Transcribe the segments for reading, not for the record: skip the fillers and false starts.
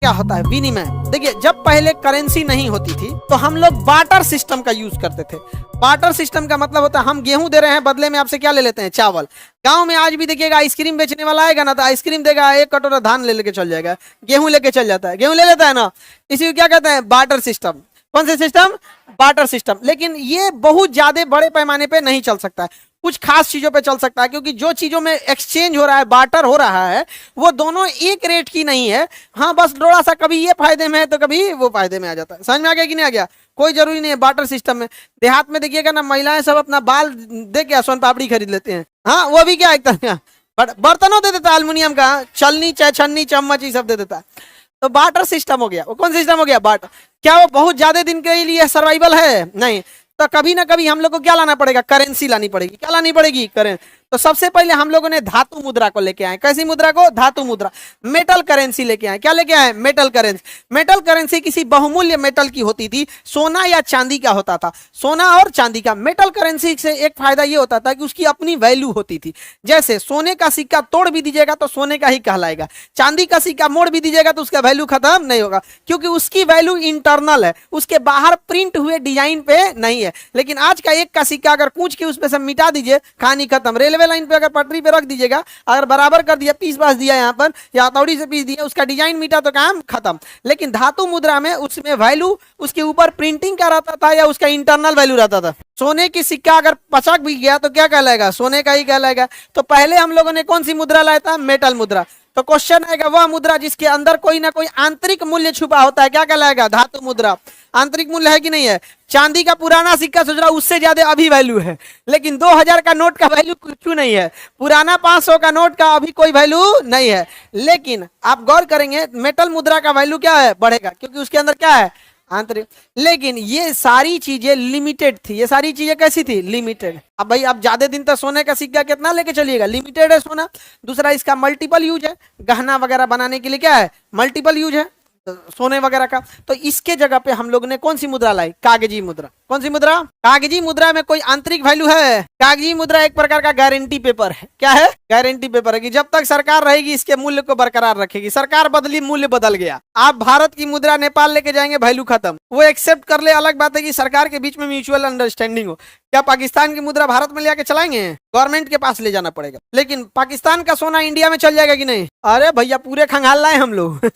क्या होता है विनिमय। देखिए जब पहले करेंसी नहीं होती थी तो हम लोग बार्टर सिस्टम का यूज करते थे। बार्टर सिस्टम का मतलब होता है हम गेहूं दे रहे हैं, बदले में आपसे क्या ले लेते हैं, चावल। गांव में आज भी देखिएगा आइसक्रीम बेचने वाला आएगा ना तो आइसक्रीम देगा, एक कटोरा धान ले लेके चल जाएगा, गेहूं लेके चल जाता है, गेहूं ले लेता है ना। इसी को क्या कहते हैं, बार्टर सिस्टम। कौन सा सिस्टम, बार्टर सिस्टम। लेकिन ये बहुत ज्यादा बड़े पैमाने पे नहीं चल सकता है, कुछ खास चीजों पे चल सकता है, क्योंकि जो चीजों में एक्सचेंज हो रहा है, बार्टर हो रहा है, वो दोनों एक रेट की नहीं है। हाँ बस थोड़ा सा कभी ये फायदे में है तो कभी वो फायदे में आ जाता है। समझ में आ गया कि नहीं आ गया, कोई जरूरी नहीं है बार्टर सिस्टम में। देहात में देखिएगा ना महिलाएं सब अपना बाल दे के सोन पापड़ी खरीद लेते हैं। हाँ वो भी क्या एक तरह बर्तनों दे देता है, एल्युमिनियम का, छलनी चाहे छन्नी चम्मच ये सब दे देता है। तो बार्टर सिस्टम हो गया। वो कौन सिस्टम हो गया, बार्टर। क्या वो बहुत ज्यादा दिन के लिए सर्वाइवल है, नहीं। तो कभी ना कभी हम लोग को क्या लाना पड़ेगा, करेंसी लानी पड़ेगी। क्या लानी पड़ेगी, करेंसी। तो सबसे पहले हम लोगों ने धातु मुद्रा को लेके आए। कैसी मुद्रा को, धातु मुद्रा, मेटल करेंसी लेके आए। क्या लेके आए, मेटल करेंसी। मेटल करेंसी किसी बहुमूल्य मेटल की होती थी, सोना या चांदी का होता था, सोना और चांदी का। मेटल करेंसी से एक फायदा ये होता था कि उसकी अपनी वैल्यू होती थी। जैसे सोने का सिक्का तोड़ भी दीजिएगा तो सोने का ही कहलाएगा, चांदी का सिक्का मोड़ भी दीजिएगा तो उसका वैल्यू खत्म नहीं होगा, क्योंकि उसकी वैल्यू इंटरनल है, उसके बाहर प्रिंट हुए डिजाइन पे नहीं है। लेकिन आज का एक का सिक्का अगर कूच के उसमें से मिटा दीजिए, कहानी खत्म। रेलवे लाइन पे अगर पटरी पे रख दीजिएगा, अगर बराबर कर दिया, पीस बास दिया यहाँ पर या हथौड़ी से पीस दिया, उसका डिजाइन मिटा तो काम खत्म। लेकिन धातु मुद्रा में उसमें वैल्यू उसके ऊपर प्रिंटिंग का रहता था या उसका इंटरनल वैल्यू रहता था। सोने की सिक्का अगर पचक भी गया तो क्या कहलाएगा, सोने का ही कहलाएगा। तो पहले हम लोगों ने कौन सी मुद्रा लाया था, मेटल मुद्रा। तो क्वेश्चन आएगा वह मुद्रा जिसके अंदर कोई ना कोई आंतरिक मूल्य छुपा होता है, क्या कहलाएगा, धातु मुद्रा। आंतरिक मूल्य है कि नहीं है। चांदी का पुराना सिक्का सोच रहा उससे ज्यादा अभी वैल्यू है, लेकिन 2000 का नोट का वैल्यू क्यों नहीं है, पुराना 500 का नोट का अभी कोई वैल्यू नहीं है। लेकिन आप गौर करेंगे मेटल मुद्रा का वैल्यू क्या है, बढ़ेगा, क्योंकि उसके अंदर क्या है, आंतरिक। लेकिन ये सारी चीजें लिमिटेड थी। ये सारी चीजें कैसी थी, लिमिटेड। अब भाई आप ज्यादा दिन तक सोने का सिक्का कितना लेके चलिएगा, लिमिटेड है सोना। दूसरा इसका मल्टीपल यूज है, गहना वगैरह बनाने के लिए क्या है, मल्टीपल यूज है सोने वगैरह का। तो इसके जगह पे हम लोग ने कौन सी मुद्रा लाई, कागजी मुद्रा। कौन सी मुद्रा, कागजी मुद्रा में कोई आंतरिक वैल्यू है। कागजी मुद्रा एक प्रकार का गारंटी पेपर है। क्या है, गारंटी पेपर है कि जब तक सरकार रहेगी इसके मूल्य को बरकरार रखेगी। सरकार बदली, मूल्य बदल गया, आप भारत की मुद्रा नेपाल लेके जाएंगे, वैल्यू खत्म। वो एक्सेप्ट कर ले, अलग बात है कि सरकार के बीच में म्यूचुअल अंडरस्टैंडिंग हो। क्या पाकिस्तान की मुद्रा भारत में लेके चलाएंगे, गवर्नमेंट के पास ले जाना पड़ेगा। लेकिन पाकिस्तान का सोना इंडिया में चल जाएगा कि नहीं, अरे भैया पूरे खंगाल लाए हम लोग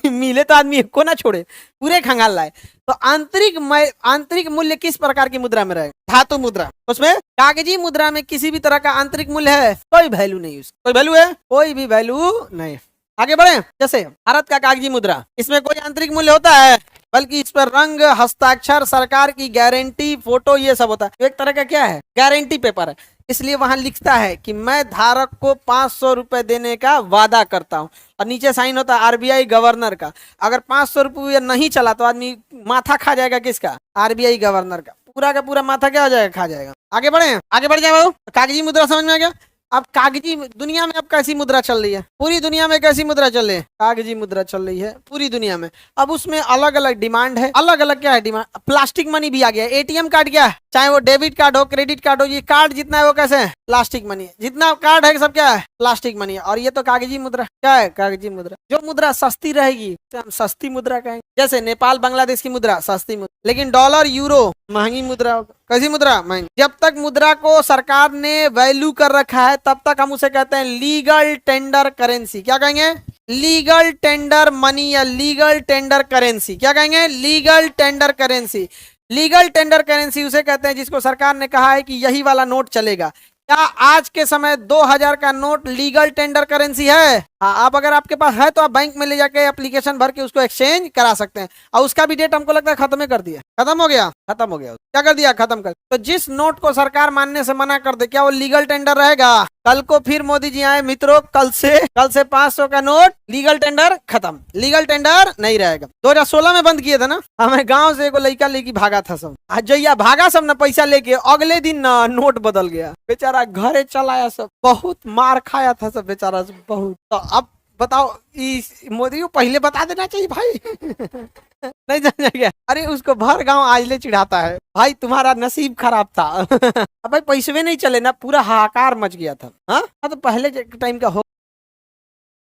मिले तो आदमी को ना छोड़े, पूरे खंगाल लाए। तो आंतरिक मूल्य किस प्रकार की मुद्रा में रहेगा, धातु मुद्रा। उसमें कागजी मुद्रा में किसी भी तरह का आंतरिक मूल्य है, कोई वैल्यू नहीं, कोई वैल्यू है, कोई भी वैल्यू नहीं। आगे बढ़े, जैसे भारत का कागजी मुद्रा, इसमें कोई आंतरिक मूल्य होता है, बल्कि इस पर रंग, हस्ताक्षर, सरकार की गारंटी, फोटो, ये सब होता है। एक तरह का क्या है, गारंटी पेपर है। इसलिए वहां लिखता है कि मैं धारक को 500 रुपए देने का वादा करता हूं, और नीचे साइन होता है आरबीआई गवर्नर का। अगर 500 रुपये नहीं चला तो आदमी माथा खा जाएगा, किसका, आरबीआई गवर्नर का। पूरा का पूरा माथा क्या हो जाएगा, खा जाएगा। आगे बढ़े, आगे बढ़ जाए बाबू। कागजी मुद्रा समझ में आ गया। अब कागजी दुनिया में अब कैसी मुद्रा चल रही है, पूरी दुनिया में कैसी मुद्रा चल रही है, कागजी मुद्रा चल रही है पूरी दुनिया में। अब उसमें अलग अलग डिमांड है, अलग अलग क्या है डिमांड। प्लास्टिक मनी भी आ गया, एटीएम कार्ड क्या है, चाहे वो डेबिट कार्ड हो, क्रेडिट कार्ड हो, ये कार्ड जितना है वो कैसे है, प्लास्टिक मनी है। जितना कार्ड है सब क्या है, प्लास्टिक मनी है। और ये तो कागजी मुद्रा, क्या है, कागजी मुद्रा। जो मुद्रा सस्ती रहेगी तो हम सस्ती मुद्रा कहेंगे। जैसे नेपाल बांग्लादेश की मुद्रा सस्ती मुद्रा, लेकिन डॉलर यूरो महंगी मुद्रा होगा। कैसी मुद्रा, महंगी। जब तक मुद्रा को सरकार ने वैल्यू कर रखा है तब तक हम उसे कहते हैं लीगल टेंडर करेंसी। क्या कहेंगे, लीगल टेंडर मनी या लीगल टेंडर करेंसी। क्या कहेंगे, legal tender currency. Legal tender currency उसे कहते हैं जिसको सरकार ने कहा है कि यही वाला नोट चलेगा। क्या आज के समय 2000 का नोट लीगल टेंडर करेंसी है? हाँ, आप अगर आपके पास है तो आप बैंक में ले जाके एप्लीकेशन भर के उसको एक्सचेंज करा सकते हैं। और उसका भी डेट हमको लगता है खत्म कर दिया, खत्म हो गया, खत्म हो गया। क्या कर दिया, खत्म कर। तो जिस नोट को सरकार मानने से मना कर दे, क्या वो लीगल टेंडर रहेगा? कल को फिर मोदी जी आए, मित्रों कल से 500 का नोट लीगल टेंडर खत्म, लीगल टेंडर नहीं रहेगा। 2016 में बंद किए थे ना, हमें गाँव से एगो लड़का लेके भागा था सब। जैया भागा सब ना पैसा लेके, अगले दिन ना नोट बदल गया, बेचारा घरे चलाया सब, बहुत मार खाया था सब बेचारा सब, बहुत। तो अब बताओ, मोदी को पहले बता देना चाहिए भाई नहीं जाना क्या? अरे उसको भर गांव आजले चिढ़ाता है, भाई तुम्हारा नसीब खराब था अब भाई पैसे नहीं चले ना, पूरा हाहाकार मच गया था। हाँ तो पहले टाइम का हो